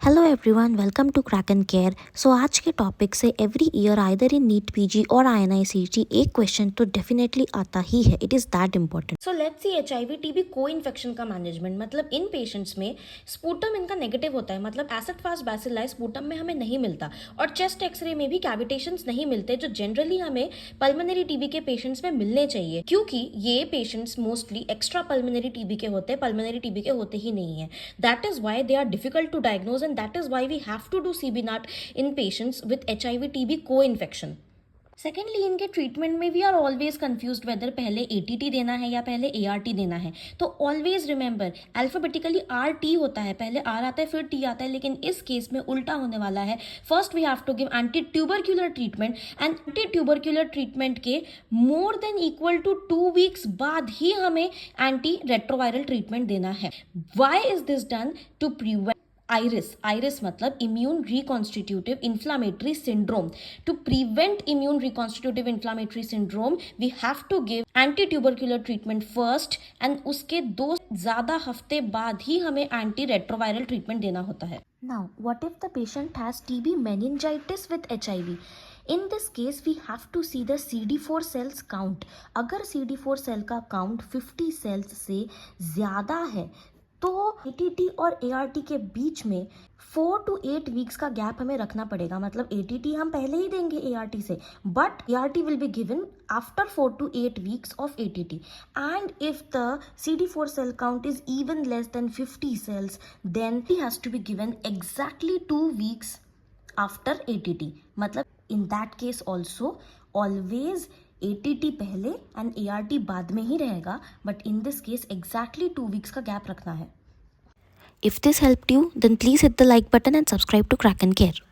Hello everyone, welcome to crack and care. So आज के topic से every year either in NEET PG और INI-CET एक question तो डेफिनेटली आता ही है। It is that important. So let's see HIV TB को इन्फेक्शन का मैनेजमेंट। मतलब इन पेशेंट्स में स्पूटम इनका नेगेटिव होता है, मतलब एसिड फास्ट बैसिलाई स्पूटम में हमें नहीं मिलता, और चेस्ट एक्सरे में भी कैविटेशंस नहीं मिलते जो जनरली हमें पल्मोनरी टीबी के पेशेंट्स में मिलने चाहिए, क्योंकि ये patients mostly extra pulmonary TB के होते हैं, पल्मोनरी टीबी के होते ही नहीं है। That is why they are difficult to diagnose and that is why we have to do CB NAT in patients with HIV TB को इन्फेक्शन। सेकेंडली, इनके ट्रीटमेंट में we are always confused whether पहले ATT देना है या पहले ART देना है। तो ऑलवेज रिमेंबर, अल्फाबेटिकली RT होता है, पहले R आता है फिर T आता है, लेकिन इस केस में उल्टा होने वाला है। First we have to give anti tubercular treatment, and anti tubercular treatment के more than equal to 2 weeks बाद ही हमें एंटी रेट्रोवायरल ट्रीटमेंट देना है। Why is this done? To prevent iris मतलब immune reconstitutive inflammatory syndrome. To prevent immune reconstitutive inflammatory syndrome, we have to give anti-tubercular treatment first, and उसके 2 ज़्यादा हफ्ते बाद ही हमें एंटी रेट्रोवायरल ट्रीटमेंट देना होता है। Now, what if the patient has TB meningitis with HIV? In this case, we have to see the CD4 cells count. अगर CD4 सेल का काउंट 50 सेल्स से ज़्यादा है तो ATT और ART के बीच में 4 to 8 वीक्स का गैप हमें रखना पड़ेगा। मतलब ATT हम पहले ही देंगे ART से, but ART will be given after 4 to 8 weeks of ATT। And if the CD4 cell count is even less than 50 cells, then it has to be given exactly 2 weeks after ATT। मतलब in that case also always ATT पहले and ART बाद में ही रहेगा, but in this case exactly 2 weeks का gap रखना है। If this helped you, then please hit the like button and subscribe to Crack and Care.